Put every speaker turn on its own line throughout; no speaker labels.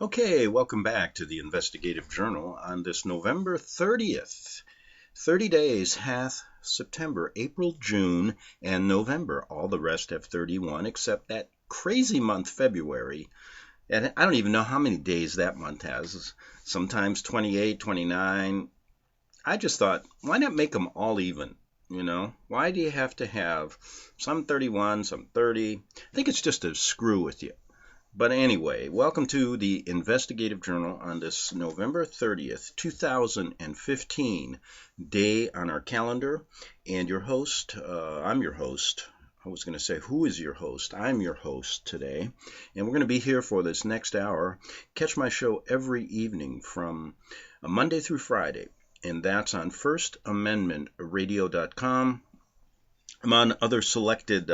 Okay, welcome back to the Investigative Journal on this November 30th. 30 days hath September, April, June, and November. All the rest have 31 except that crazy month February. And I don't even know how many days that month has. Sometimes 28, 29. I just thought, why not make them all even? Why do you have to have some 31, some 30? I think it's just to screw with you. But anyway, welcome to the Investigative Journal on this November 30th, 2015 day on our calendar. And your host, I'm your host. I was going to say, who is your host? I'm your host today. And we're going to be here for this next hour. Catch my show every evening from Monday through Friday. And that's on FirstAmendmentRadio.com. I'm on other selected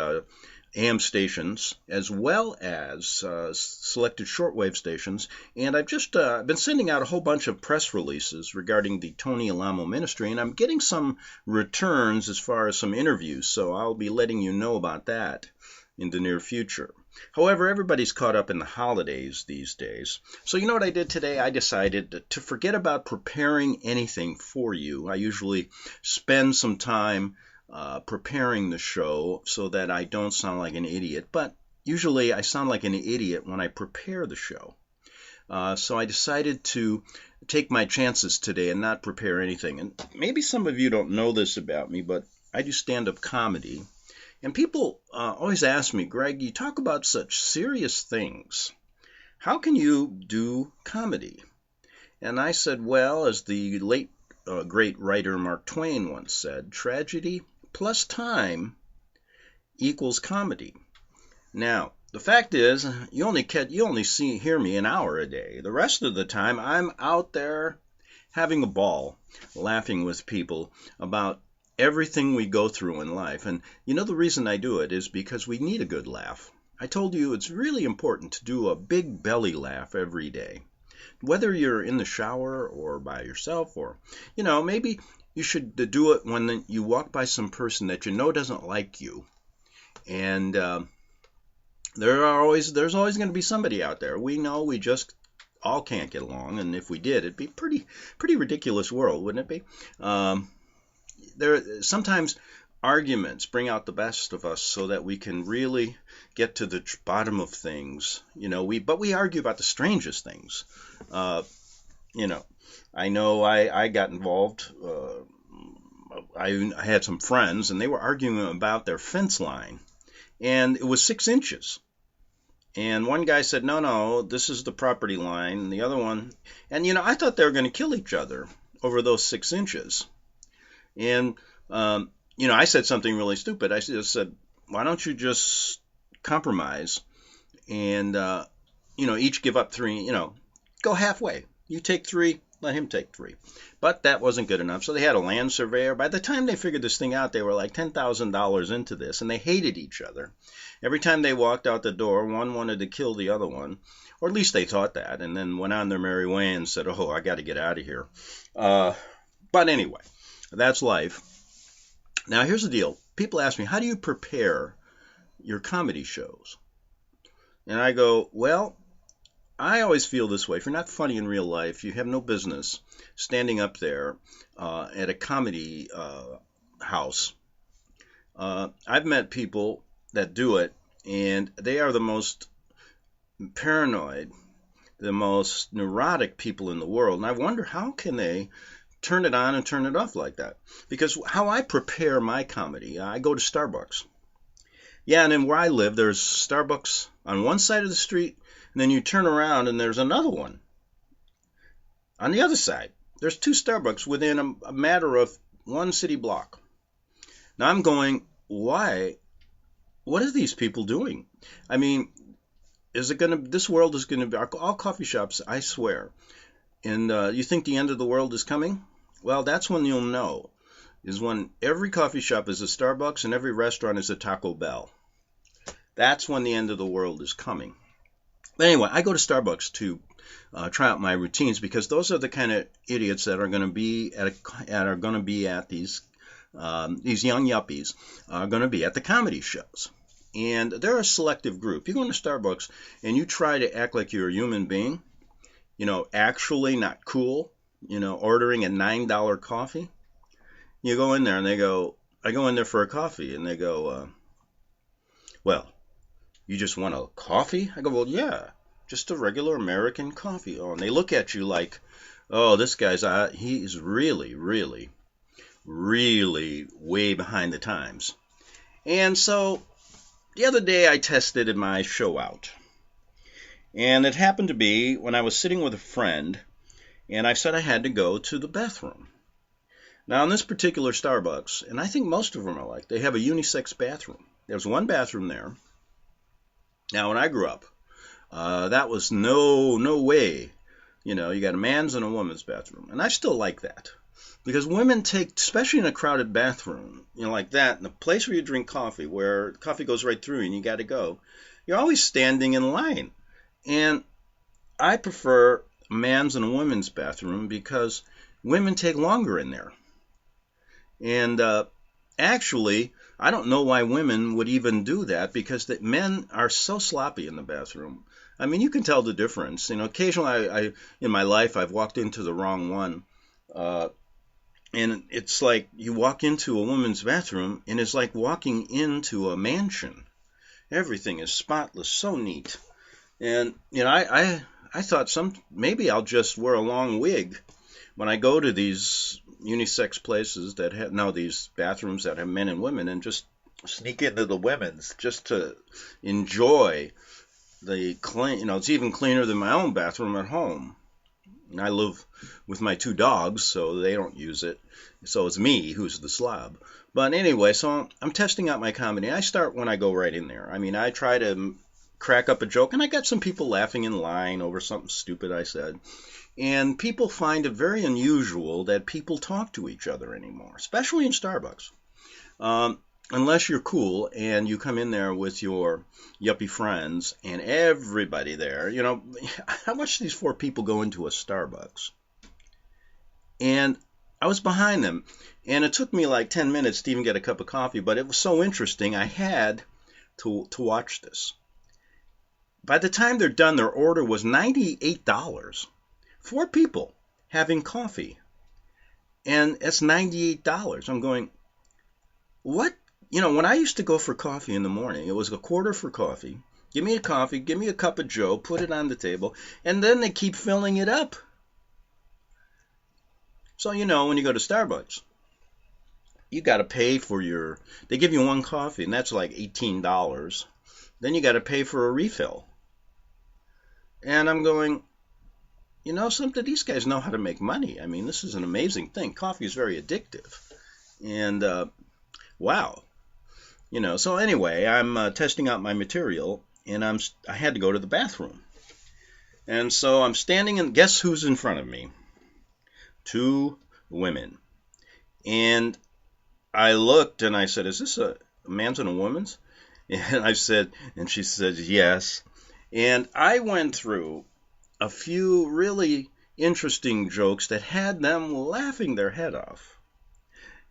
AM stations, as well as selected shortwave stations, and I've just been sending out a whole bunch of press releases regarding the Tony Alamo Ministry, and I'm getting some returns as far as some interviews, so I'll be letting you know about that in the near future. However, everybody's caught up in the holidays these days. So you know what I did today? I decided to forget about preparing anything for you. I usually spend some time preparing the show so that I don't sound like an idiot. But usually I sound like an idiot when I prepare the show. So I decided to take my chances today and not prepare anything. And maybe some of you don't know this about me, but I do stand-up comedy. And people always ask me, Greg, you talk about such serious things. How can you do comedy? And I said, well, as the late great writer Mark Twain once said, tragedy plus time equals comedy. Now, the fact is, you only hear me an hour a day. The rest of the time, I'm out there having a ball, laughing with people about everything we go through in life. And the reason I do it is because we need a good laugh. I told you it's really important to do a big belly laugh every day. Whether you're in the shower or by yourself, or, maybe you should do it when you walk by some person that you know doesn't like you. And there's always going to be somebody out there. We know we just all can't get along, and if we did, it'd be pretty ridiculous world, wouldn't it be? Sometimes arguments bring out the best of us so that we can really get to the bottom of things. But we argue about the strangest things. I know I got involved. I had some friends, and they were arguing about their fence line, and it was 6 inches. And one guy said, no, this is the property line, and the other one, and I thought they were going to kill each other over those 6 inches. And I said something really stupid. I just said, why don't you just compromise and each give up 3, go halfway. You take 3, let him take 3. But that wasn't good enough. So they had a land surveyor. By the time they figured this thing out, they were like $10,000 into this, and they hated each other. Every time they walked out the door, one wanted to kill the other one, or at least they thought that, and then went on their merry way and said, oh, I got to get out of here. But anyway, that's life. Now, here's the deal. People ask me, how do you prepare your comedy shows? And I go, well, I always feel this way. If you're not funny in real life, you have no business standing up there at a comedy house. I've met people that do it, and they are the most paranoid, the most neurotic people in the world. And I wonder, how can they turn it on and turn it off like that? Because how I prepare my comedy, I go to Starbucks. Yeah, and then where I live, there's Starbucks on one side of the street, and then you turn around and there's another one on the other side. There's 2 Starbucks within a matter of 1 city block. Now I'm going, why? What are these people doing? I mean, this world is going to be, all coffee shops, I swear. And you think the end of the world is coming? Well, that's when you'll know, is when every coffee shop is a Starbucks and every restaurant is a Taco Bell. That's when the end of the world is coming. But anyway, I go to Starbucks to try out my routines, because those are the kind of idiots that are going to be at these young yuppies are going to be at the comedy shows. And they're a selective group. You go into Starbucks and you try to act like you're a human being, actually not cool, ordering a $9 coffee. You go in there and they go, I go in there for a coffee and they go, well, you just want a coffee? I go, well, yeah, just a regular American coffee. Oh, and they look at you like, oh, this guy's, he's really, really, really way behind the times. And so the other day I tested my show out. And it happened to be when I was sitting with a friend and I said I had to go to the bathroom. Now, in this particular Starbucks, and I think most of them are like, they have a unisex bathroom. There's one bathroom there. Now, when I grew up, that was no way. You got a man's and a woman's bathroom. And I still like that. Because women take, especially in a crowded bathroom, like that, in a place where you drink coffee, where coffee goes right through and you got to go, you're always standing in line. And I prefer a man's and a woman's bathroom because women take longer in there. And actually, I don't know why women would even do that because men are so sloppy in the bathroom. I mean, you can tell the difference. Occasionally, I in my life, I've walked into the wrong one. And it's like you walk into a woman's bathroom and it's like walking into a mansion. Everything is spotless, so neat. And, I thought maybe I'll just wear a long wig when I go to these unisex places that have, these bathrooms that have men and women, and just sneak into the women's just to enjoy the clean, it's even cleaner than my own bathroom at home. And I live with my 2 dogs, so they don't use it. So it's me who's the slob. But anyway, so I'm testing out my comedy. I start when I go right in there. I mean, I try to crack up a joke, and I got some people laughing in line over something stupid I said. And people find it very unusual that people talk to each other anymore, especially in Starbucks. Unless you're cool and you come in there with your yuppie friends and everybody there. I watched these 4 people go into a Starbucks. And I was behind them. And it took me like 10 minutes to even get a cup of coffee, but it was so interesting I had to watch this. By the time they're done, their order was $98. 4 people having coffee. And it's $98. I'm going, what? When I used to go for coffee in the morning, it was $0.25 for coffee. Give me a coffee, give me a cup of Joe, put it on the table, and then they keep filling it up. So, when you go to Starbucks, you got to pay for they give you 1 coffee, and that's like $18. Then you got to pay for a refill. And I'm going, something, these guys know how to make money. I mean, this is an amazing thing. Coffee is very addictive. And, wow. So anyway, I'm testing out my material, and I had to go to the bathroom. And so I'm standing, and guess who's in front of me? 2 women. And I looked, and I said, is this a man's and a woman's? And she said, yes. And I went through a few really interesting jokes that had them laughing their head off.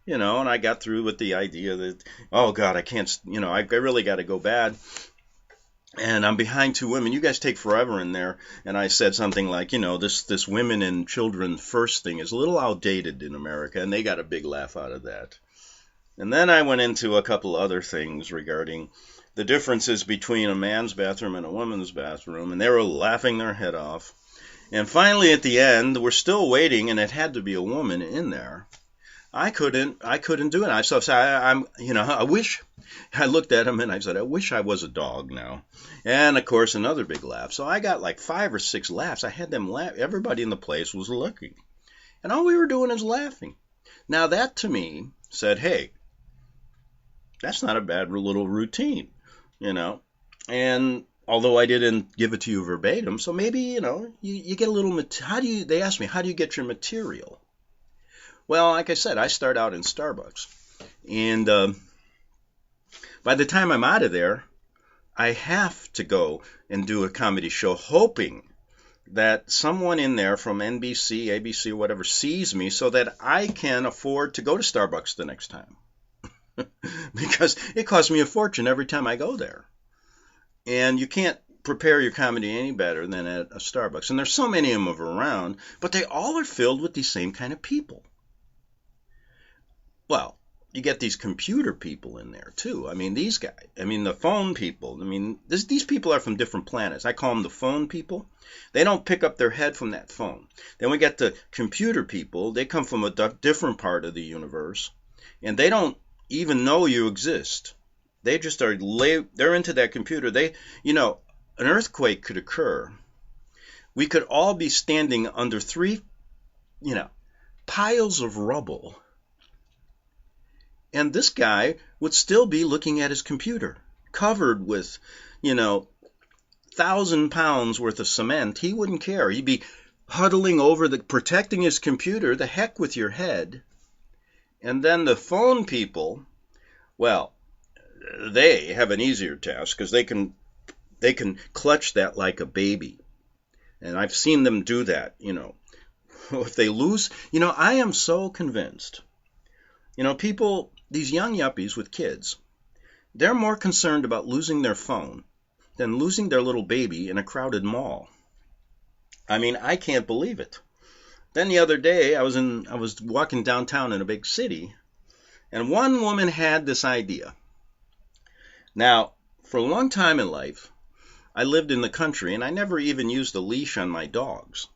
And I got through with the idea that, oh God, I can't, I really got to go bad. And I'm behind 2 women. You guys take forever in there. And I said something like, this women and children first thing is a little outdated in America. And they got a big laugh out of that. And then I went into a couple other things regarding the differences between a man's bathroom and a woman's bathroom. And they were laughing their head off. And finally, at the end, we're still waiting, and it had to be a woman in there. I couldn't do it. I wish, I looked at him and I said, I wish I was a dog now. And of course, another big laugh. So I got like 5 or 6 laughs. I had them laugh. Everybody in the place was looking. And all we were doing is laughing. Now that to me said, hey, that's not a bad little routine, And although I didn't give it to you verbatim, so maybe, you get a little, they asked me, how do you get your material? Well, like I said, I start out in Starbucks. And by the time I'm out of there, I have to go and do a comedy show, hoping that someone in there from NBC, ABC, or whatever sees me so that I can afford to go to Starbucks the next time. Because it costs me a fortune every time I go there. And you can't prepare your comedy any better than at a Starbucks. And there's so many of them around, but they all are filled with these same kind of people. Well, you get these computer people in there too. I mean, these guys, I mean, the phone people. I mean, these people are from different planets. I call them the phone people. They don't pick up their head from that phone. Then we get the computer people. They come from a different part of the universe, and they don't even know you exist. They just are, they're into that computer. An earthquake could occur. We could all be standing under 3, piles of rubble. And this guy would still be looking at his computer, covered with, 1,000 pounds worth of cement. He wouldn't care. He'd be huddling over protecting his computer. The heck with your head. And then the phone people, well, they have an easier task because they can clutch that like a baby. And I've seen them do that, If they lose, I am so convinced. People, these young yuppies with kids, they're more concerned about losing their phone than losing their little baby in a crowded mall. I mean, I can't believe it. Then the other day, I was walking downtown in a big city, and one woman had this idea. Now, for a long time in life, I lived in the country, and I never even used a leash on my dogs.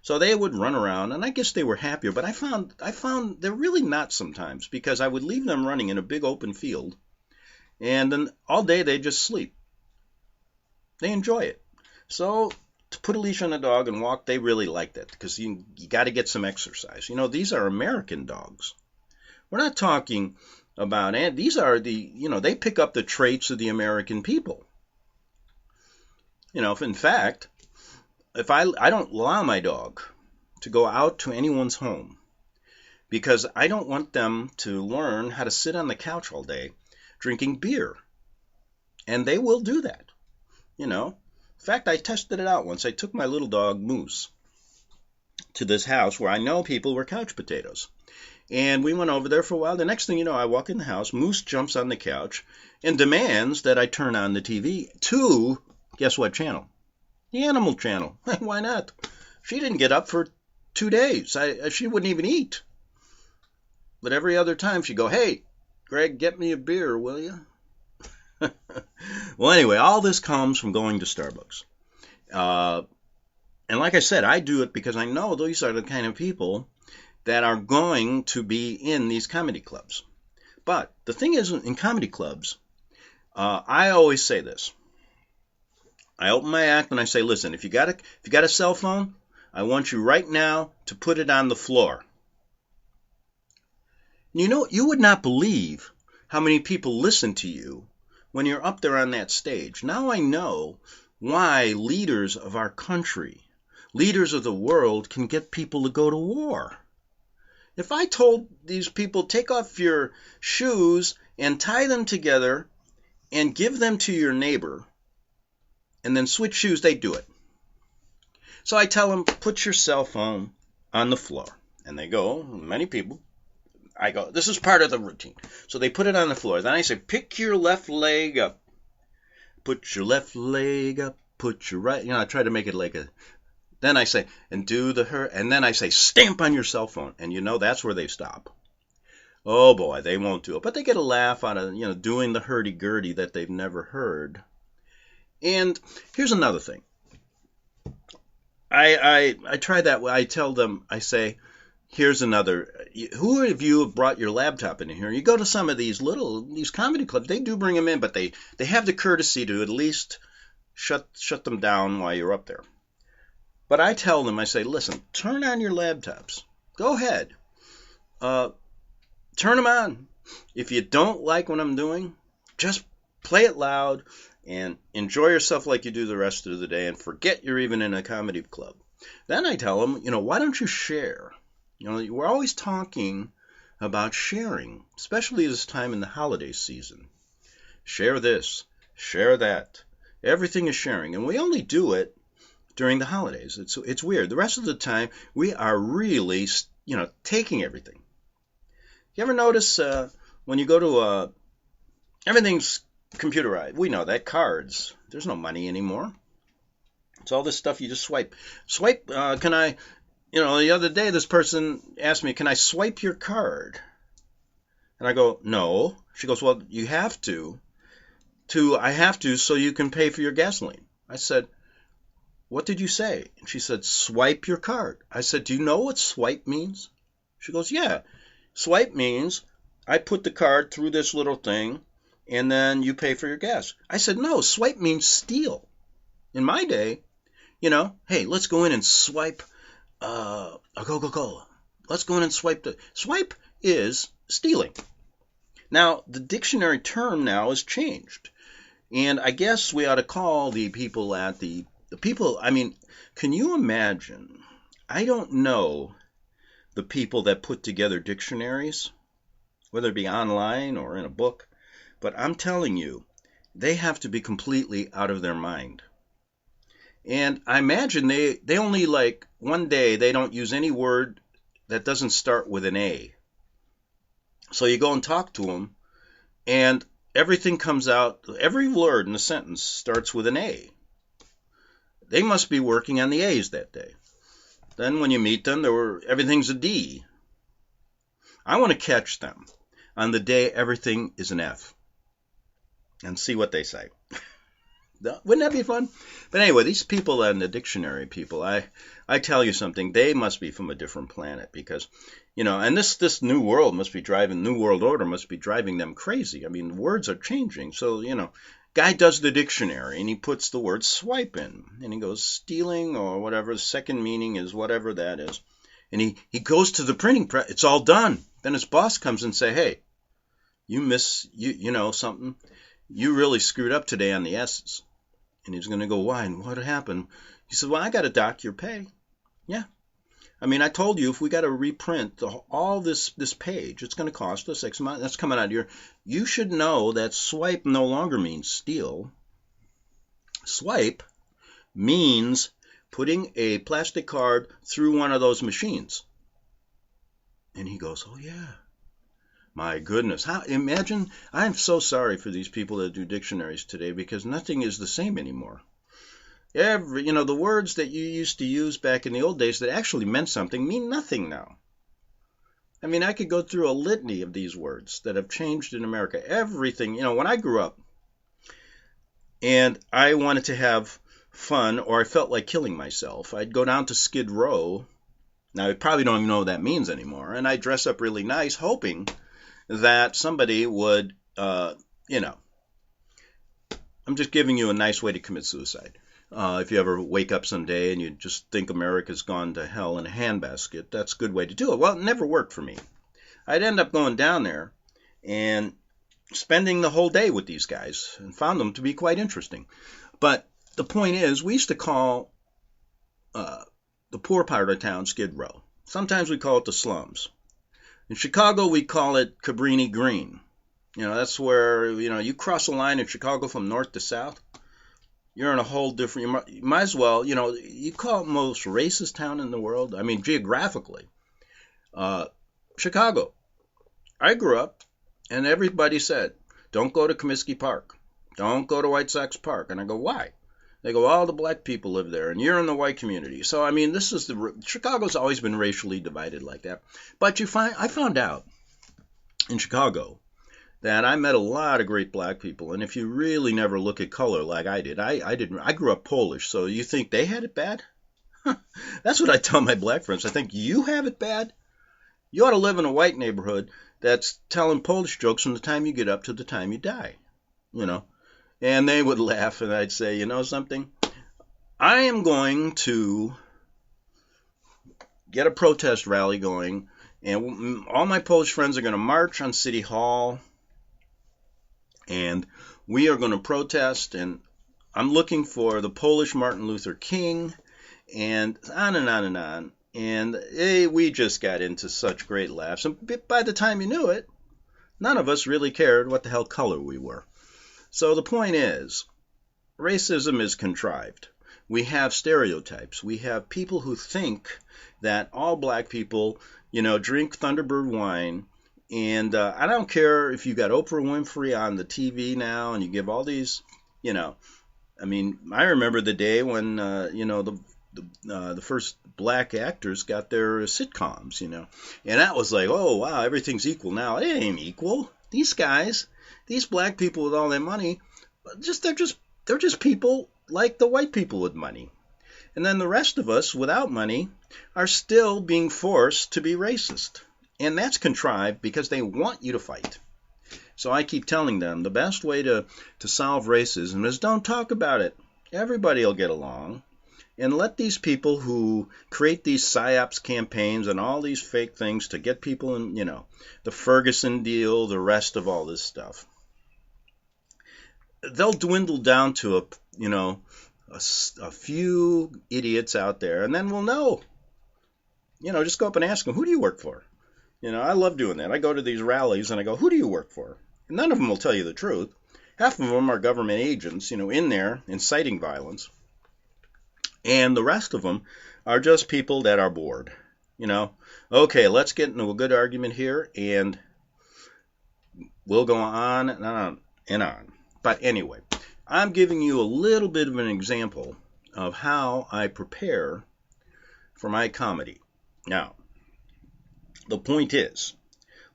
So they would run around, and I guess they were happier, but I found they're really not sometimes, because I would leave them running in a big open field, and then all day they just sleep. They enjoy it. So to put a leash on a dog and walk, they really like that, because you got to get some exercise. These are American dogs. We're not talking about, and these are they pick up the traits of the American people. In fact, if I don't allow my dog to go out to anyone's home, because I don't want them to learn how to sit on the couch all day drinking beer. And they will do that. In fact, I tested it out once. I took my little dog, Moose, to this house where I know people were couch potatoes. And we went over there for a while. The next thing you know, I walk in the house, Moose jumps on the couch and demands that I turn on the TV to, guess what channel? The Animal Channel. Why not? She didn't get up for 2 days. She wouldn't even eat. But every other time she'd go, "Hey, Greg, get me a beer, will you?" Well, anyway, all this comes from going to Starbucks. And like I said, I do it because I know these are the kind of people that are going to be in these comedy clubs. But the thing is, in comedy clubs, I always say this. I open my act and I say, listen, if you got a cell phone, I want you right now to put it on the floor. You would not believe how many people listen to you when you're up there on that stage. Now I know why leaders of our country, leaders of the world, can get people to go to war. If I told these people, take off your shoes and tie them together and give them to your neighbor, and then switch shoes, they do it. So I tell them, put your cell phone on the floor. And they go, many people. I go, this is part of the routine. So they put it on the floor. Then I say, pick your left leg up. Put your left leg up. Put your right. I try to make it like a. Then I say, and do and then I say, stamp on your cell phone. And that's where they stop. Oh boy, they won't do it. But they get a laugh out of, doing the hurdy-gurdy that they've never heard. And here's another thing. I try that. I tell them, I say, here's another. Who of you have brought your laptop in here? You go to some of these comedy clubs. They do bring them in, but they have the courtesy to at least shut them down while you're up there. But I tell them, I say, listen, turn on your laptops. Go ahead. Turn them on. If you don't like what I'm doing, just play it loud and enjoy yourself like you do the rest of the day and forget you're even in a comedy club. Then I tell them, why don't you share? We're always talking about sharing, especially this time in the holiday season. Share this, share that. Everything is sharing, and we only do it during the holidays. It's weird. The rest of the time, we are really, taking everything. You ever notice when you go to everything's computerized? We know that cards, There's no money anymore. It's all this stuff you just swipe. Swipe, can I, the other day this person asked me, can I swipe your card? And I go, no. She goes, well, you have to. I have to so you can pay for your gasoline. I said, what did you say? And she said, swipe your card. I said, do you know what swipe means? She goes, yeah. Swipe means I put the card through this little thing and then you pay for your gas. I said, no, swipe means steal. In my day, hey, let's go in and swipe a Coca-Cola. Let's go in and swipe. Swipe is stealing. Now, the dictionary term now has changed. And I guess we ought to call the people at the people, can you imagine? I don't know the people that put together dictionaries, whether it be online or in a book, but I'm telling you, they have to be completely out of their mind. And I imagine they only one day they don't use any word that doesn't start with an A. So you go and talk to them, and everything comes out, every word in the sentence starts with an A. They must be working on the A's that day. Then when you meet them, everything's a D. I want to catch them on the day everything is an F and see what they say. Wouldn't that be fun? But anyway, these people in the dictionary people, I tell you something, they must be from a different planet because, and this new world new world order must be driving them crazy. Words are changing. So, guy does the dictionary and he puts the word swipe in and he goes stealing or whatever. The second meaning is whatever that is. And he goes to the printing press. It's all done. Then his boss comes and say, hey, you know something. You really screwed up today on the S's. And he's going to go, why? And what happened? He said, well, I got to dock your pay. Yeah. I told you if we got to reprint all this page, it's going to cost us X amount. That's coming out of your. You should know that swipe no longer means steal. Swipe means putting a plastic card through one of those machines. And he goes, oh, yeah. My goodness. Imagine, I'm so sorry for these people that do dictionaries today because nothing is the same anymore. The words that you used to use back in the old days that actually meant something mean nothing now. I could go through a litany of these words that have changed in America. Everything, when I grew up and I wanted to have fun or I felt like killing myself, I'd go down to Skid Row. Now, I probably don't even know what that means anymore. And I'd dress up really nice, hoping that somebody would, I'm just giving you a nice way to commit suicide. If you ever wake up someday and you just think America's gone to hell in a handbasket, that's a good way to do it. Well, it never worked for me. I'd end up going down there and spending the whole day with these guys and found them to be quite interesting. But the point is, we used to call the poor part of town Skid Row. Sometimes we call it the slums. In Chicago, we call it Cabrini Green. That's where, you cross a line in Chicago from north to south. You're in a whole different, you might as well, you call it the most racist town in the world. Geographically. Chicago. I grew up and everybody said, don't go to Comiskey Park. Don't go to White Sox Park. And I go, why? They go, all the black people live there and you're in the white community. So, Chicago's always been racially divided like that. But I found out in Chicago that I met a lot of great black people. And if you really never look at color like I did, I grew up Polish. So you think they had it bad? That's what I tell my black friends. I think you have it bad. You ought to live in a white neighborhood that's telling Polish jokes from the time you get up to the time you die. And they would laugh and I'd say, something? I am going to get a protest rally going and all my Polish friends are going to march on City Hall. And we are going to protest, and I'm looking for the Polish Martin Luther King, and on and on and on. And we just got into such great laughs. And by the time you knew it, none of us really cared what the hell color we were. So the point is, racism is contrived. We have stereotypes. We have people who think that all black people, drink Thunderbird wine. And I don't care if you got Oprah Winfrey on the TV now and you give all these, I mean, I remember the day when the first black actors got their sitcoms, and that was like, oh wow, everything's equal now. It ain't equal. These guys, these black people with all their money, they're just people like the white people with money. And then the rest of us without money are still being forced to be racist. And that's contrived because they want you to fight. So I keep telling them the best way to solve racism is don't talk about it. Everybody will get along. And let these people who create these PSYOPs campaigns and all these fake things to get people in, the Ferguson deal, the rest of all this stuff, they'll dwindle down to a few idiots out there, and then we'll know. Just go up and ask them, who do you work for? I love doing that. I go to these rallies and I go, who do you work for? And none of them will tell you the truth. Half of them are government agents, in there inciting violence. And the rest of them are just people that are bored. Okay, let's get into a good argument here, and we'll go on and on and on. But anyway, I'm giving you a little bit of an example of how I prepare for my comedy. Now, the point is,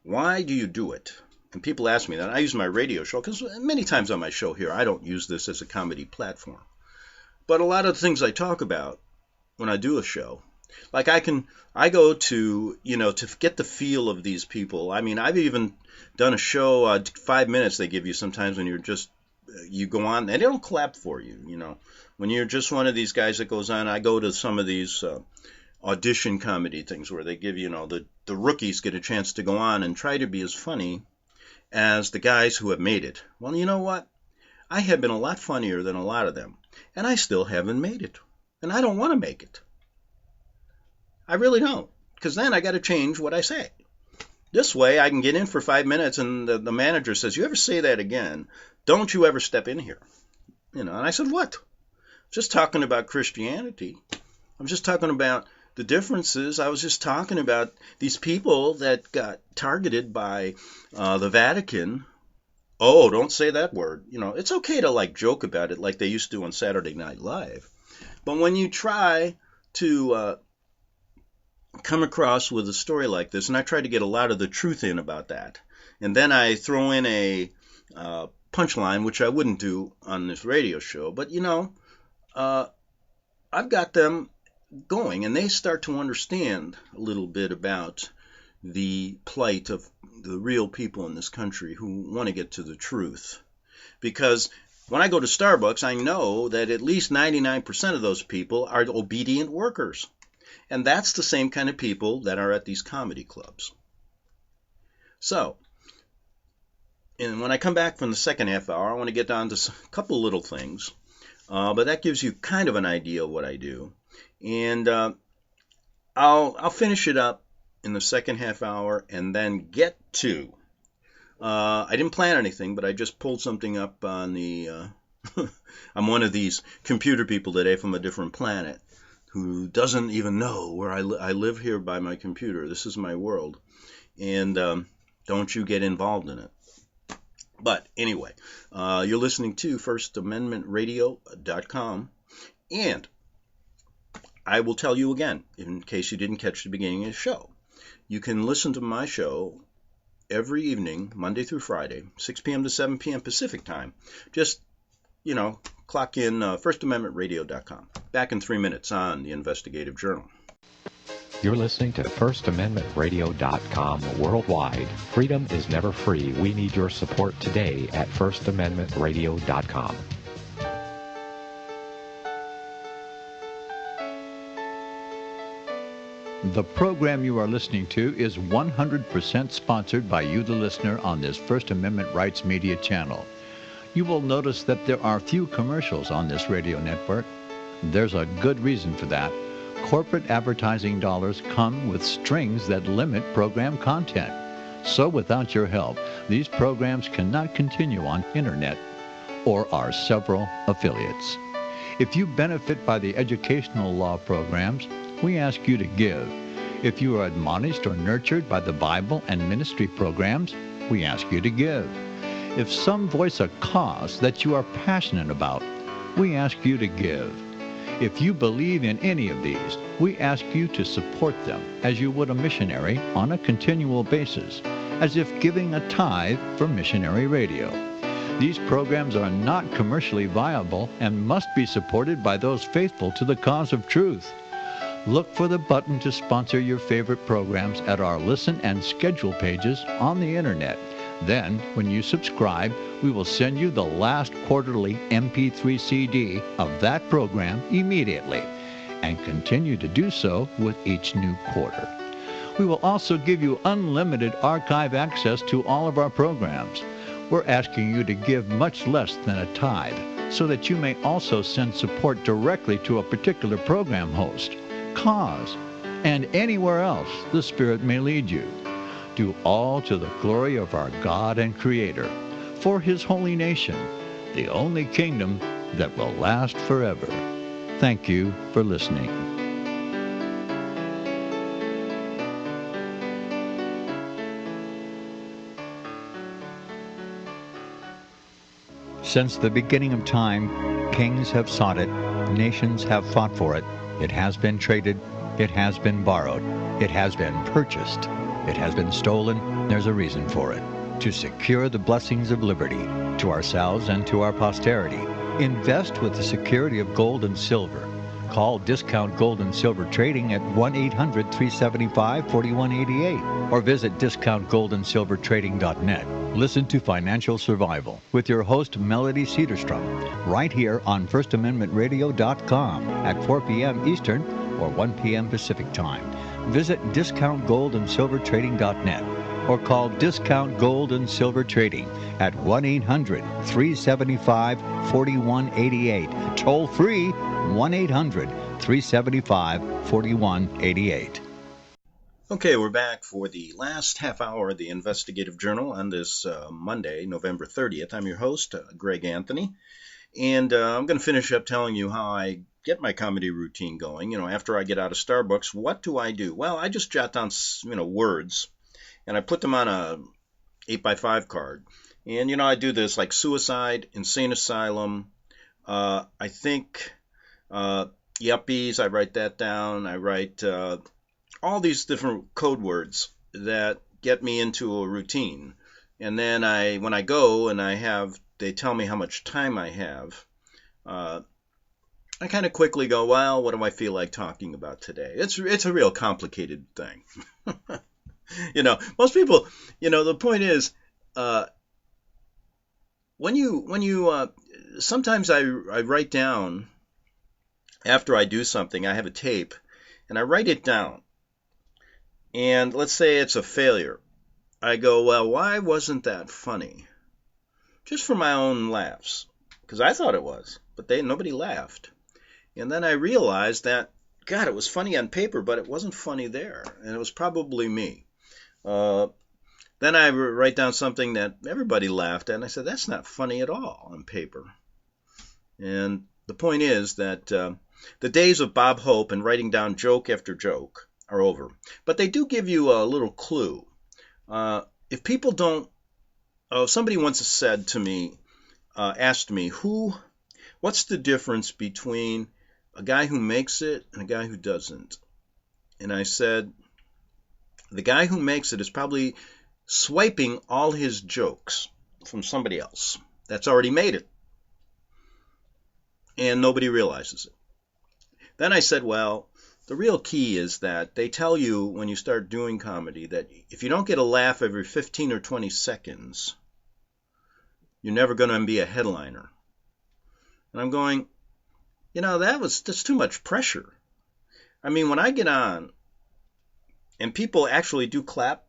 why do you do it? And people ask me that. I use my radio show, because many times on my show here, I don't use this as a comedy platform. But a lot of the things I talk about when I do a show, like I go to, to get the feel of these people. I mean, I've even done a show, 5 minutes they give you sometimes when you go on, and they don't clap for you, When you're just one of these guys that goes on, I go to some of these audition comedy things where they give, the rookies get a chance to go on and try to be as funny as the guys who have made it. Well, you know what? I have been a lot funnier than a lot of them, and I still haven't made it. And I don't want to make it. I really don't, because then I got to change what I say. This way I can get in for 5 minutes and the manager says, you ever say that again, don't you ever step in here. And I said, what? Just talking about Christianity. I'm just talking about the differences. I was just talking about these people that got targeted by the Vatican. Oh, don't say that word. It's okay to joke about it like they used to on Saturday Night Live. But when you try to come across with a story like this, and I try to get a lot of the truth in about that, and then I throw in a punchline, which I wouldn't do on this radio show, but I've got them going, and they start to understand a little bit about the plight of the real people in this country who want to get to the truth. Because when I go to Starbucks, I know that at least 99% of those people are obedient workers. And that's the same kind of people that are at these comedy clubs. So, and when I come back from the second half hour, I want to get down to a couple little things. But that gives you kind of an idea of what I do. And I'll finish it up in the second half hour and then get to, I didn't plan anything, but I just pulled something up on the, I'm one of these computer people today from a different planet who doesn't even know where I live here by my computer. This is my world. And don't you get involved in it. But anyway, you're listening to FirstAmendmentRadio.com. And I will tell you again, in case you didn't catch the beginning of the show, you can listen to my show every evening, Monday through Friday, 6 p.m. to 7 p.m. Pacific time. Just, clock in FirstAmendmentRadio.com. Back in 3 minutes on the Investigative Journal.
You're listening to FirstAmendmentRadio.com worldwide. Freedom is never free. We need your support today at FirstAmendmentRadio.com.
The program you are listening to is 100% sponsored by you, the listener, on this First Amendment Rights Media channel. You will notice that there are few commercials on this radio network. There's a good reason for that. Corporate advertising dollars come with strings that limit program content. So without your help, these programs cannot continue on internet or our several affiliates. If you benefit by the educational law programs, we ask you to give. If you are admonished or nurtured by the Bible and ministry programs, we ask you to give. If some voice a cause that you are passionate about, we ask you to give. If you believe in any of these, we ask you to support them as you would a missionary on a continual basis, as if giving a tithe for missionary radio. These programs are not commercially viable and must be supported by those faithful to the cause of truth. Look for the button to sponsor your favorite programs at our listen and schedule pages on the internet. Then, when you subscribe, we will send you the last quarterly MP3 CD of that program immediately, and continue to do so with each new quarter. We will also give you unlimited archive access to all of our programs. We're asking you to give much less than a tithe, so that you may also send support directly to a particular program host, cause, and anywhere else the Spirit may lead you. Do all to the glory of our God and Creator, for His holy nation, the only kingdom that will last forever. Thank you for listening. Since the beginning of time, kings have sought it, nations have fought for it. It has been traded, it has been borrowed, it has been purchased, it has been stolen. There's a reason for it. To secure the blessings of liberty to ourselves and to our posterity, invest with the security of gold and silver. Call Discount Gold and Silver Trading at 1-800-375-4188 or visit discountgoldandsilvertrading.net. Listen to Financial Survival with your host, Melody Cedarstrom, right here on FirstAmendmentRadio.com at 4 p.m. Eastern or 1 p.m. Pacific Time. Visit discountgoldandsilvertrading.net or call Discount Gold and Silver Trading at 1-800-375-4188. Toll free, 1-800-375-4188.
Okay, we're back for the last half hour of the Investigative Journal on this Monday, November 30th. I'm your host, Greg Anthony, and I'm going to finish up telling you how I get my comedy routine going. After I get out of Starbucks, what do I do? Well, I just jot down, words, and I put them on a 8x5 card. And, I do this like suicide, insane asylum, I think yuppies, I write that down. I write all these different code words that get me into a routine. And then when I go and they tell me how much time I have, I kind of quickly go, well, what do I feel like talking about today? It's a real complicated thing. Most people, the point is, when you sometimes I write down after I do something, I have a tape, and I write it down. And let's say it's a failure. I go, well, why wasn't that funny? Just for my own laughs, because I thought it was, but nobody laughed. And then I realized that, God, it was funny on paper, but it wasn't funny there, and it was probably me. Then I write down something that everybody laughed at, and I said, that's not funny at all on paper. And the point is that the days of Bob Hope and writing down joke after joke are over. But they do give you a little clue. If people don't, somebody once said to me, asked me, what's the difference between a guy who makes it and a guy who doesn't? And I said, the guy who makes it is probably swiping all his jokes from somebody else that's already made it. And nobody realizes it. Then I said, well, the real key is that they tell you when you start doing comedy that if you don't get a laugh every 15 or 20 seconds, you're never going to be a headliner. And I'm going, that's too much pressure. I mean, when I get on and people actually do clap,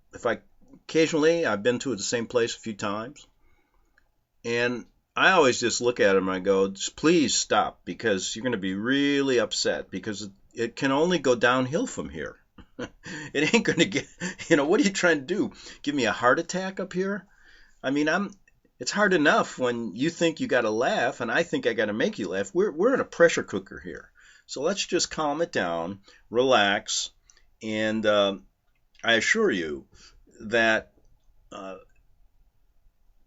occasionally I've been to the same place a few times, and I always just look at them and I go, please stop, because you're going to be really upset, because it can only go downhill from here. It ain't going to get, what are you trying to do? Give me a heart attack up here? I mean, it's hard enough when you think you got to laugh and I think I got to make you laugh. We're in a pressure cooker here. So let's just calm it down, relax, and I assure you that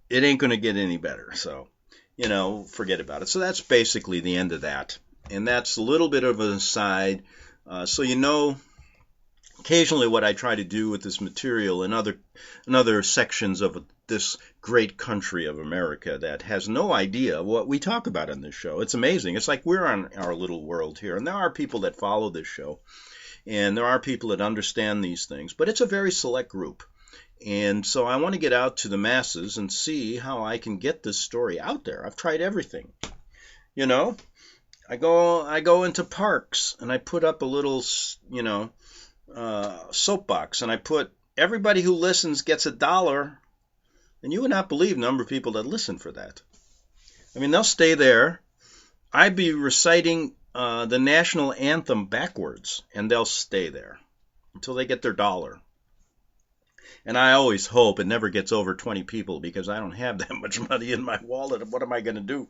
it ain't going to get any better. So, forget about it. So that's basically the end of that. And that's a little bit of an aside. So occasionally what I try to do with this material in other sections of this great country of America that has no idea what we talk about on this show. It's amazing. It's like we're on our little world here. And there are people that follow this show. And there are people that understand these things. But it's a very select group. And so I want to get out to the masses and see how I can get this story out there. I've tried everything. I go into parks and I put up a little, soapbox, and I put everybody who listens gets $1, and you would not believe the number of people that listen for that. I mean, they'll stay there. I'd be reciting the national anthem backwards, and they'll stay there until they get their $1. And I always hope it never gets over 20 people because I don't have that much money in my wallet. What am I going to do?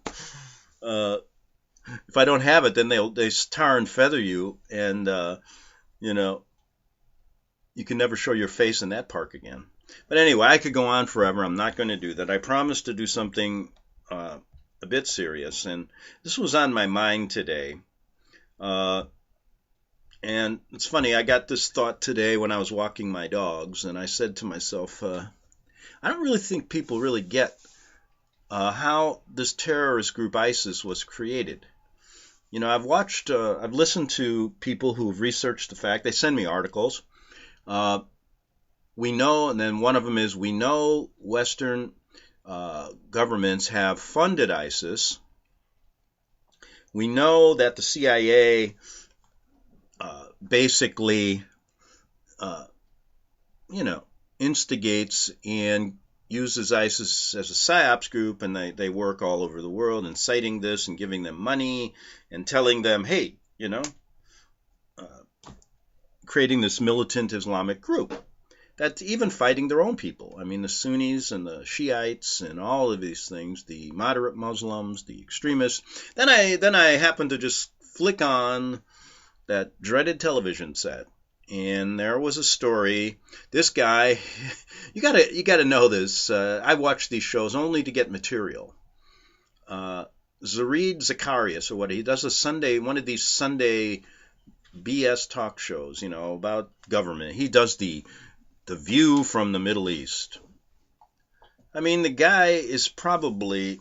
If I don't have it, then they tar and feather you, and you can never show your face in that park again. But anyway, I could go on forever. I'm not going to do that. I promised to do something a bit serious, and this was on my mind today. And it's funny, I got this thought today when I was walking my dogs, and I said to myself, I don't really think people really get how this terrorist group ISIS was created. I've listened to people who've researched the fact. They send me articles. We know, and then one of them is, we know Western governments have funded ISIS. We know that the CIA basically, instigates and uses ISIS as a PSYOPs group, and they work all over the world inciting this and giving them money and telling them, hey, creating this militant Islamic group that's even fighting their own people. I mean, the Sunnis and the Shiites and all of these things, the moderate Muslims, the extremists. Then I happened to just flick on that dreaded television set, and there was a story. This guy, you gotta know this. I watch these shows only to get material. Zareed Zacharias, or what, he does one of these Sunday BS talk shows, about government. He does the View from the Middle East. I mean, the guy is probably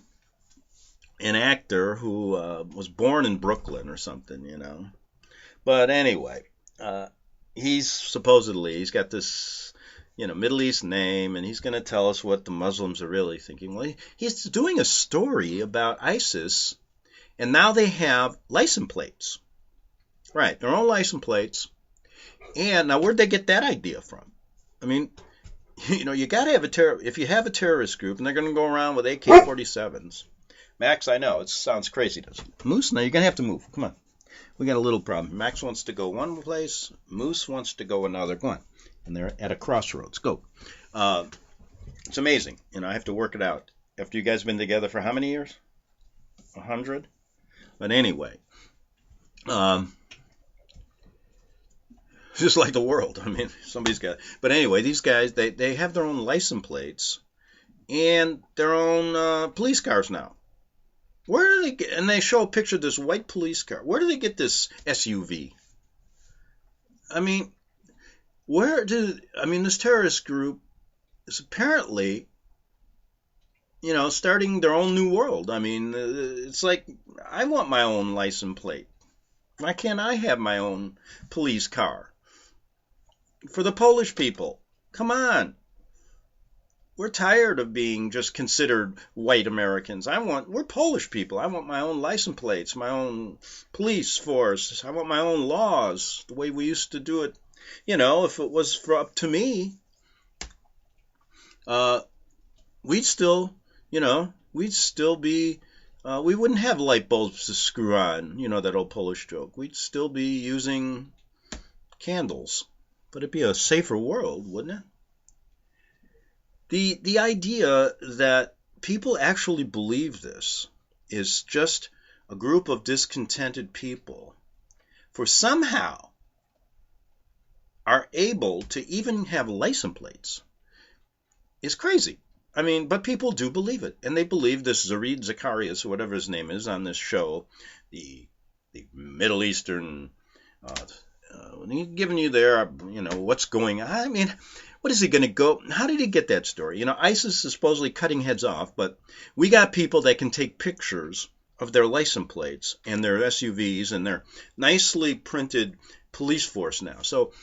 an actor who was born in Brooklyn or something, But anyway, he's got this, Middle East name, and he's going to tell us what the Muslims are really thinking. Well, he's doing a story about ISIS, and now they have license plates. Right, their own license plates. And now where'd they get that idea from? I mean, you got to have if you have a terrorist group, and they're going to go around with AK-47s. Max, I know, it sounds crazy, doesn't it? Moose, now you're going to have to move. Come on. We got a little problem. Max wants to go one place. Moose wants to go another. Go on. And they're at a crossroads. Go. It's amazing. I have to work it out. After you guys have been together for how many years? 100? But anyway. Just like the world. I mean, somebody's got... But anyway, these guys, they have their own license plates and their own police cars now. Where do they get... And they show a picture of this white police car. Where do they get this SUV? I mean, this terrorist group is apparently, starting their own new world. I mean, it's like, I want my own license plate. Why can't I have my own police car? For the Polish people, come on. We're tired of being just considered white Americans. We're Polish people. I want my own license plates, my own police force. I want my own laws, the way we used to do it. If it was up to me, we'd still be, we wouldn't have light bulbs to screw on, that old Polish joke. We'd still be using candles. But it'd be a safer world, wouldn't it? The idea that people actually believe this is just a group of discontented people for somehow are able to even have license plates is crazy. I mean, but people do believe it, and they believe this Zarid Zacharias, or whatever his name is, on this show, the Middle Eastern, giving you there, what's going on. I mean, what is he going to go? How did he get that story? ISIS is supposedly cutting heads off, but we got people that can take pictures of their license plates and their SUVs and their nicely printed police force now. So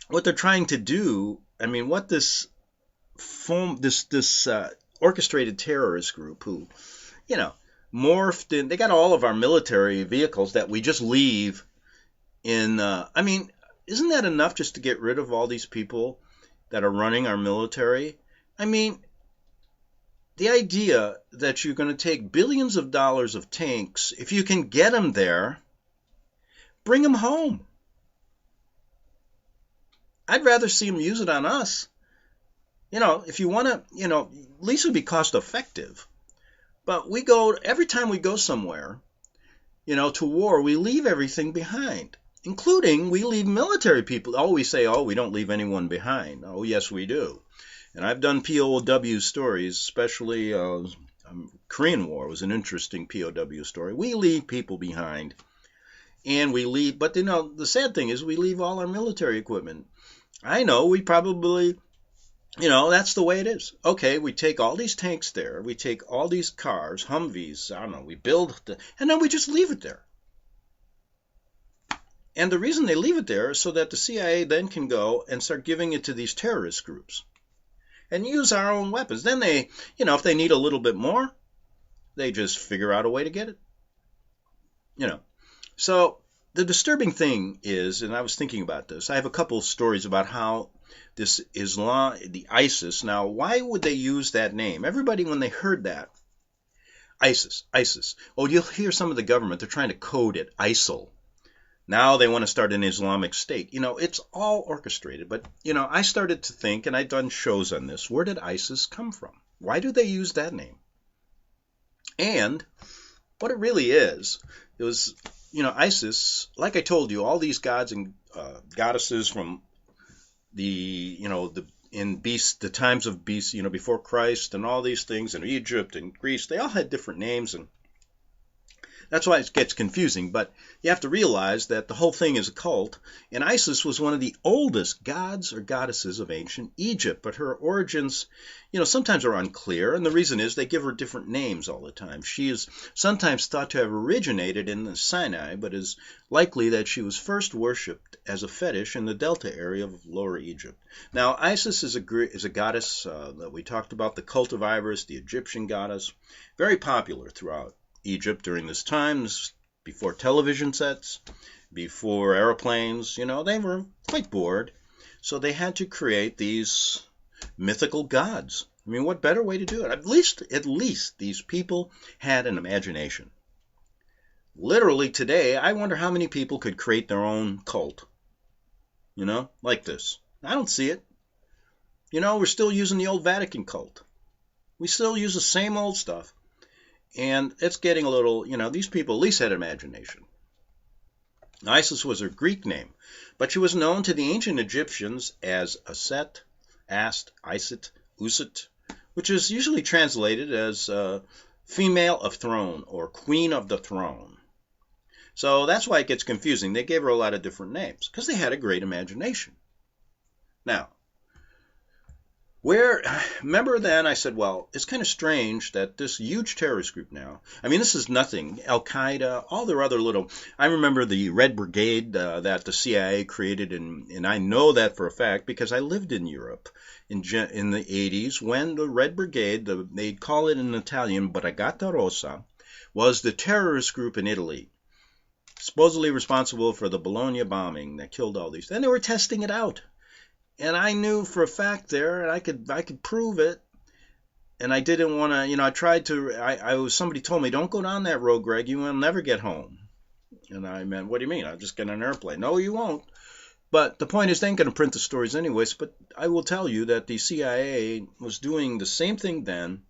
what they're trying to do, I mean, what this orchestrated terrorist group who, morphed in, they got all of our military vehicles that we just leave in, I mean, isn't that enough just to get rid of all these people that are running our military? I mean, the idea that you're going to take billions of dollars of tanks, if you can get them there, bring them home. I'd rather see them use it on us. If you want to, at least it would be cost effective. But every time we go somewhere, to war, we leave everything behind, including we leave military people. Oh, we say, we don't leave anyone behind. Oh, yes, we do. And I've done POW stories, especially Korean War was an interesting POW story. We leave people behind, and we leave. But, the sad thing is we leave all our military equipment. I know we probably... that's the way it is. Okay, we take all these tanks there. We take all these cars, Humvees, I don't know, we build, and then we just leave it there. And the reason they leave it there is so that the CIA then can go and start giving it to these terrorist groups and use our own weapons. Then they, if they need a little bit more, they just figure out a way to get it. So the disturbing thing is, and I was thinking about this, I have a couple of stories about how this Islam, the ISIS. Now, why would they use that name? Everybody, when they heard that, ISIS. Oh, you'll hear some of the government, they're trying to code it, ISIL. Now they want to start an Islamic State. It's all orchestrated. But, I started to think, and I've done shows on this, where did ISIS come from? Why do they use that name? And what it really is, it was, ISIS, like I told you, all these gods and goddesses from the times of BC, before Christ, and all these things, in Egypt and Greece, they all had different names, and that's why it gets confusing. But you have to realize that the whole thing is a cult, and Isis was one of the oldest gods or goddesses of ancient Egypt, but her origins, sometimes are unclear, and the reason is they give her different names all the time. She is sometimes thought to have originated in the Sinai, but is likely that she was first worshipped as a fetish in the delta area of Lower Egypt. Now, Isis is a goddess that we talked about, the cult of Iris, the Egyptian goddess, very popular throughout Egypt during this time, before television sets, before airplanes. They were quite bored, so they had to create these mythical gods. I mean, what better way to do it? At least these people had an imagination. Literally today, I wonder how many people could create their own cult, like this. I don't see it. We're still using the old Vatican cult. We still use the same old stuff. And it's getting a little, these people at least had imagination. Isis was her Greek name, but she was known to the ancient Egyptians as Aset, Ast, Isit, Usit, which is usually translated as female of throne or queen of the throne. So that's why it gets confusing. They gave her a lot of different names because they had a great imagination. Now, remember then I said, well, it's kind of strange that this huge terrorist group now, I mean, this is nothing, Al-Qaeda, all their other little, I remember the Red Brigade that the CIA created, and I know that for a fact because I lived in Europe in the 80s when the Red Brigade, they'd call it in Italian, Brigata Rossa, was the terrorist group in Italy, supposedly responsible for the Bologna bombing that killed all these. Then they were testing it out. And I knew for a fact there, and I could prove it. And I didn't want to, I tried to, somebody told me, don't go down that road, Greg, you will never get home. And I meant, what do you mean? I'll just get on an airplane. No, you won't. But the point is, they ain't going to print the stories anyways. But I will tell you that the CIA was doing the same thing then.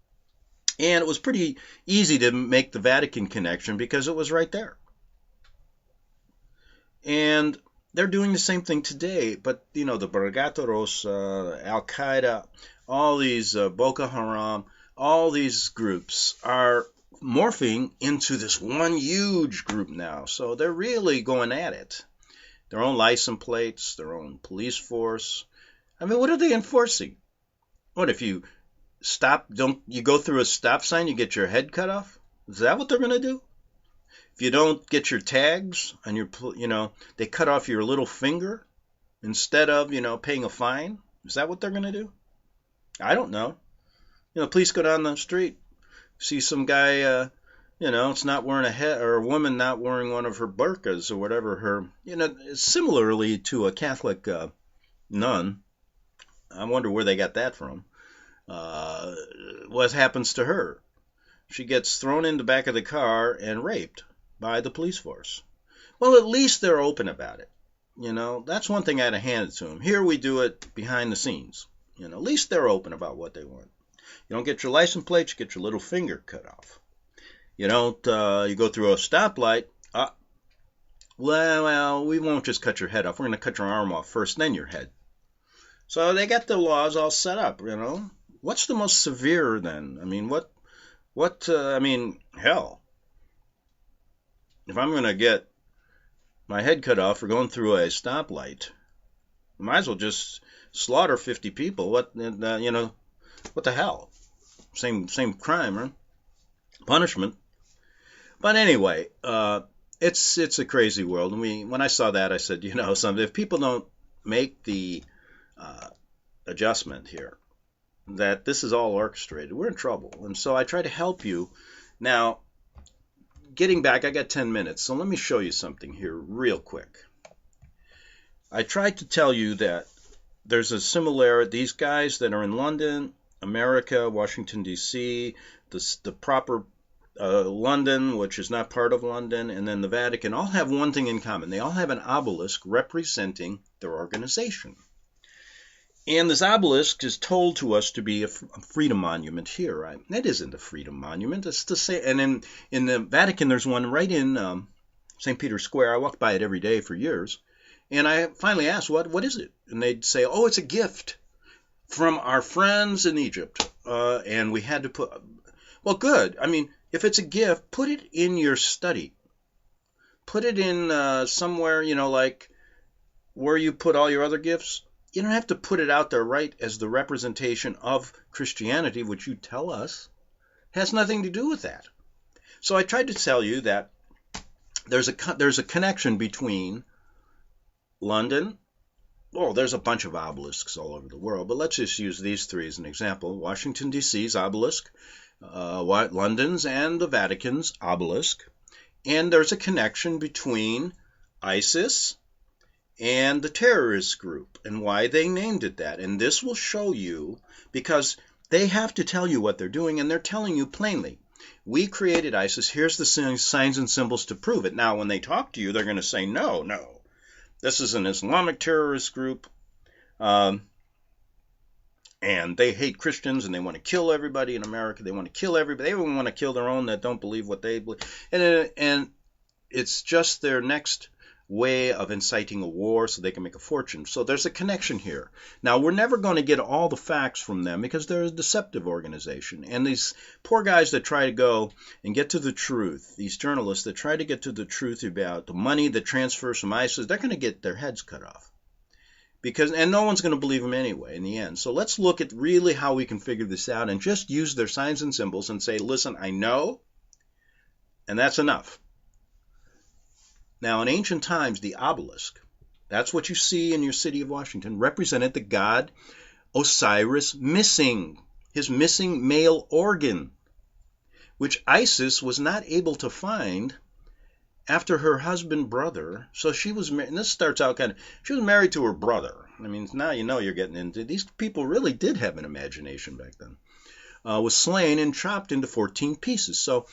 And it was pretty easy to make the Vatican connection because it was right there. And they're doing the same thing today, but, the Brigata Rossa, Al-Qaeda, all these Boko Haram, all these groups are morphing into this one huge group now. So they're really going at it. Their own license plates, their own police force. I mean, what are they enforcing? What if you you go through a stop sign, you get your head cut off? Is that what they're going to do? If you don't get your tags on your, they cut off your little finger instead of, paying a fine? Is that what they're going to do? I don't know. Police go down the street, see some guy, it's not wearing a head, or a woman not wearing one of her burqas or whatever similarly to a Catholic nun. I wonder where they got that from. What happens to her? She gets thrown in the back of the car and raped by the police force. Well, at least they're open about it. That's one thing I had to hand it to them. Here we do it behind the scenes. At least they're open about what they want. You don't get your license plate, you get your little finger cut off. You don't, you go through a stoplight. Well, we won't just cut your head off. We're going to cut your arm off first, then your head. So they got the laws all set up, What's the most severe then? I mean, hell. If I'm going to get my head cut off for going through a stoplight, I might as well just slaughter 50 people. What the hell? Same crime, right? Punishment. But anyway, it's a crazy world. And when I saw that, I said, if people don't make the adjustment here, that this is all orchestrated, we're in trouble. And so I try to help you. Now, getting back, I got 10 minutes, so let me show you something here real quick. I tried to tell you that there's a similarity. These guys that are in London, America, Washington, D.C., the proper London, which is not part of London, and then the Vatican, all have one thing in common. They all have an obelisk representing their organization. And this obelisk is told to us to be a freedom monument here, right? It isn't a freedom monument. It's to say, and in the Vatican, there's one right in St. Peter's Square. I walked by it every day for years. And I finally asked, what is it? And they'd say, oh, it's a gift from our friends in Egypt. And we had to put, well, good. I mean, if it's a gift, put it in your study. Put it in somewhere, like where you put all your other gifts. You don't have to put it out there right as the representation of Christianity, which you tell us has nothing to do with that. So I tried to tell you that there's a connection between London. Oh, there's a bunch of obelisks all over the world, but let's just use these three as an example. Washington, D.C.'s obelisk, London's and the Vatican's obelisk. And there's a connection between ISIS and the terrorist group and why they named it that. And this will show you, because they have to tell you what they're doing, and they're telling you plainly, we created ISIS, here's the signs and symbols to prove it. Now, when they talk to you, they're going to say, no, this is an Islamic terrorist group, and they hate Christians, and they want to kill everybody in America. They want to kill everybody. They even want to kill their own that don't believe what they believe. And it's just their next way of inciting a war so they can make a fortune. So there's a connection here. Now, we're never going to get all the facts from them because they're a deceptive organization. And these poor guys that try to go and get to the truth, these journalists that try to get to the truth about the money that transfers from ISIS, they're going to get their heads cut off. And no one's going to believe them anyway in the end. So let's look at really how we can figure this out and just use their signs and symbols and say, listen, I know, and that's enough. Now, in ancient times, the obelisk, that's what you see in your city of Washington, represented the god Osiris missing, his missing male organ, which Isis was not able to find after her husband brother. So she was married, and this starts out she was married to her brother. I mean, now you know you're getting into, these people really did have an imagination back then. Was slain and chopped into 14 pieces. So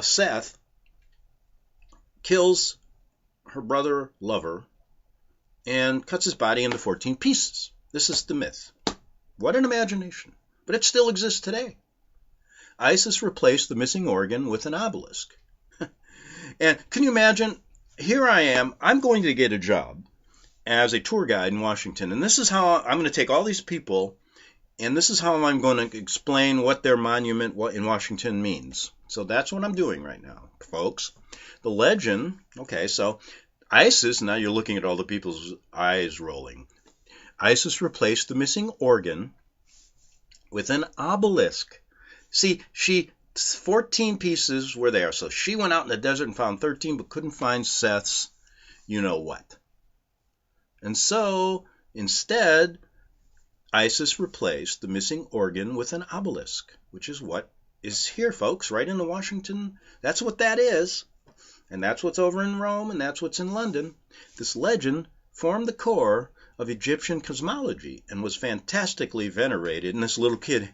Seth kills her brother lover and cuts his body into 14 pieces. This is the myth. What an imagination. But it still exists today. Isis replaced the missing organ with an obelisk. And can you imagine, here I am, I'm going to get a job as a tour guide in Washington, and this is how I'm going to take all these people And this is how I'm going to explain what their monument in Washington means. So that's what I'm doing right now, folks. The legend, okay, so ISIS, now you're looking at all the people's eyes rolling. ISIS replaced the missing organ with an obelisk. See, 14 pieces were there. So she went out in the desert and found 13, but couldn't find Seth's you-know-what. And so, instead, ISIS replaced the missing organ with an obelisk, which is what is here, folks, right in the Washington. That's what that is. And that's what's over in Rome, and that's what's in London. This legend formed the core of Egyptian cosmology and was fantastically venerated. And this little kid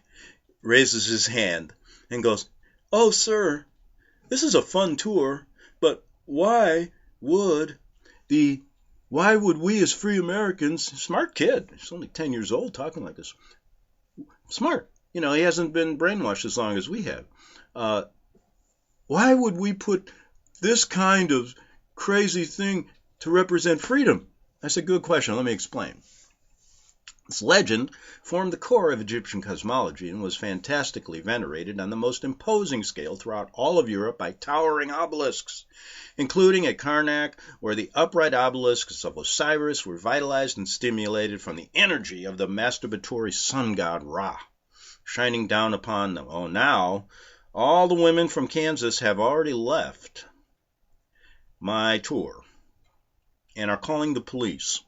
raises his hand and goes, "Oh, sir, this is a fun tour, but why would we as free Americans," smart kid, he's only 10 years old talking like this, smart, he hasn't been brainwashed as long as we have, why would we put this kind of crazy thing to represent freedom? I said, good question, let me explain. This legend formed the core of Egyptian cosmology and was fantastically venerated on the most imposing scale throughout all of Europe by towering obelisks, including at Karnak, where the upright obelisks of Osiris were vitalized and stimulated from the energy of the masturbatory sun god Ra, shining down upon them. Oh, now, all the women from Kansas have already left my tour and are calling the police.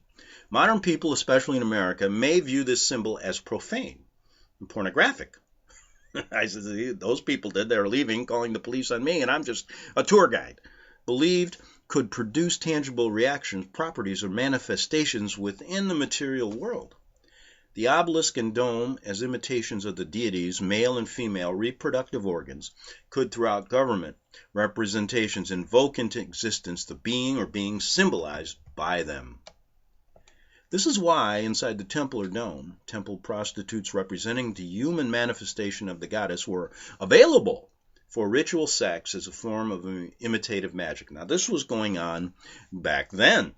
Modern people, especially in America, may view this symbol as profane and pornographic. I said, those people did. They're leaving, calling the police on me, and I'm just a tour guide. Believed could produce tangible reactions, properties, or manifestations within the material world. The obelisk and dome, as imitations of the deities' male and female reproductive organs, could, throughout government representations, invoke into existence the being or beings symbolized by them. This is why, inside the temple or dome, temple prostitutes representing the human manifestation of the goddess were available for ritual sex as a form of imitative magic. Now, this was going on back then,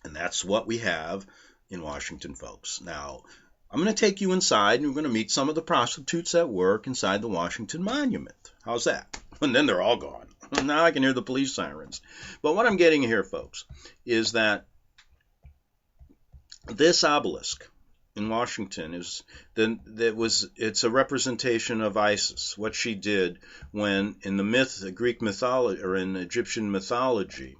and that's what we have in Washington, folks. Now, I'm going to take you inside, and we're going to meet some of the prostitutes at work inside the Washington Monument. How's that? And then they're all gone. Now I can hear the police sirens. But what I'm getting here, folks, is that this obelisk in Washington it's a representation of Isis, what she did when in the Greek mythology or in Egyptian mythology,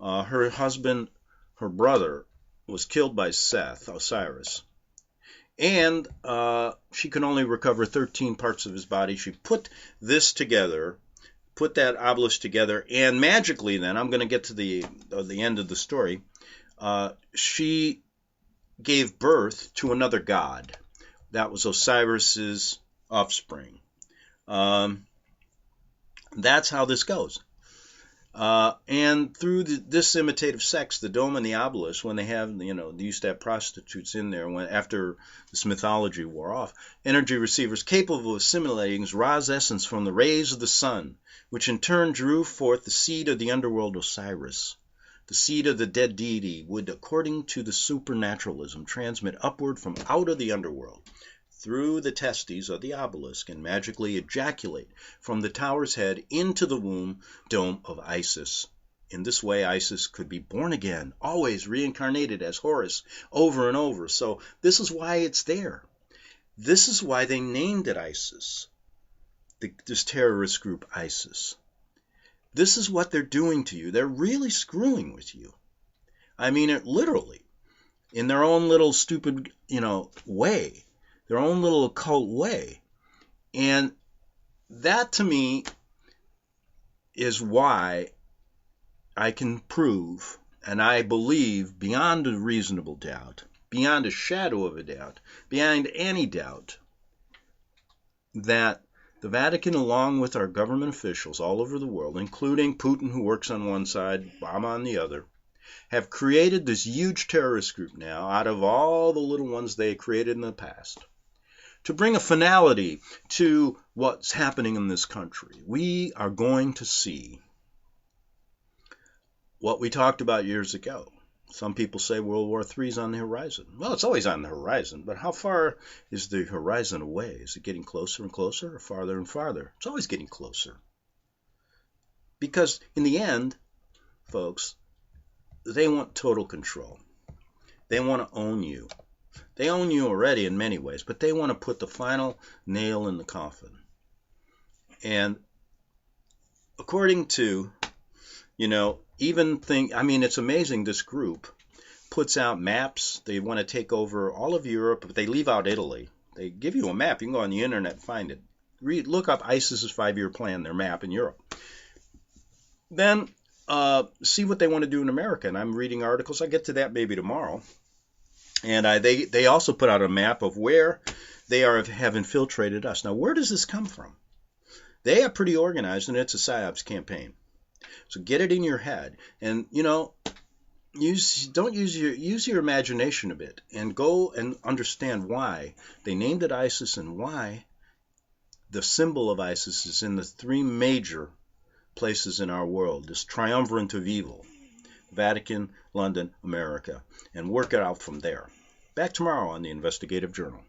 her husband, her brother, was killed by Seth, Osiris, and she could only recover 13 parts of his body. She put this together, put that obelisk together, and magically then, I'm going to get to the end of the story, she gave birth to another god. That was Osiris's offspring. That's how this goes. And through this imitative sex, the dome and the obelisk, when they have, they used to have prostitutes in there after this mythology wore off, energy receivers capable of assimilating Ra's essence from the rays of the sun, which in turn drew forth the seed of the underworld Osiris. The seed of the dead deity would, according to the supernaturalism, transmit upward from out of the underworld through the testes of the obelisk and magically ejaculate from the tower's head into the womb dome of Isis. In this way, Isis could be born again, always reincarnated as Horus over and over. So this is why it's there. This is why they named it ISIS, this terrorist group ISIS. This is what they're doing to you. They're really screwing with you. I mean it literally, in their own little stupid, way, their own little occult way. And that to me is why I can prove, and I believe beyond a reasonable doubt, beyond a shadow of a doubt, beyond any doubt, that the Vatican, along with our government officials all over the world, including Putin, who works on one side, Obama on the other, have created this huge terrorist group now out of all the little ones they created in the past to bring a finality to what's happening in this country. We are going to see what we talked about years ago. Some people say World War III is on the horizon. Well, it's always on the horizon, but how far is the horizon away? Is it getting closer and closer or farther and farther? It's always getting closer. Because in the end, folks, they want total control. They want to own you. They own you already in many ways, but they want to put the final nail in the coffin. And according to, it's amazing this group puts out maps. They want to take over all of Europe, but they leave out Italy. They give you a map. You can go on the internet and find it. Look up ISIS's 5-year plan, their map in Europe. Then see what they want to do in America. And I'm reading articles. I'll get to that maybe tomorrow. And they also put out a map of where they have infiltrated us. Now, where does this come from? They are pretty organized, and it's a PSYOPs campaign. So get it in your head, and use your imagination a bit, and go and understand why they named it ISIS and why the symbol of ISIS is in the 3 major places in our world, this triumvirate of evil: Vatican, London, America, and work it out from there. Back tomorrow on the Investigative Journal.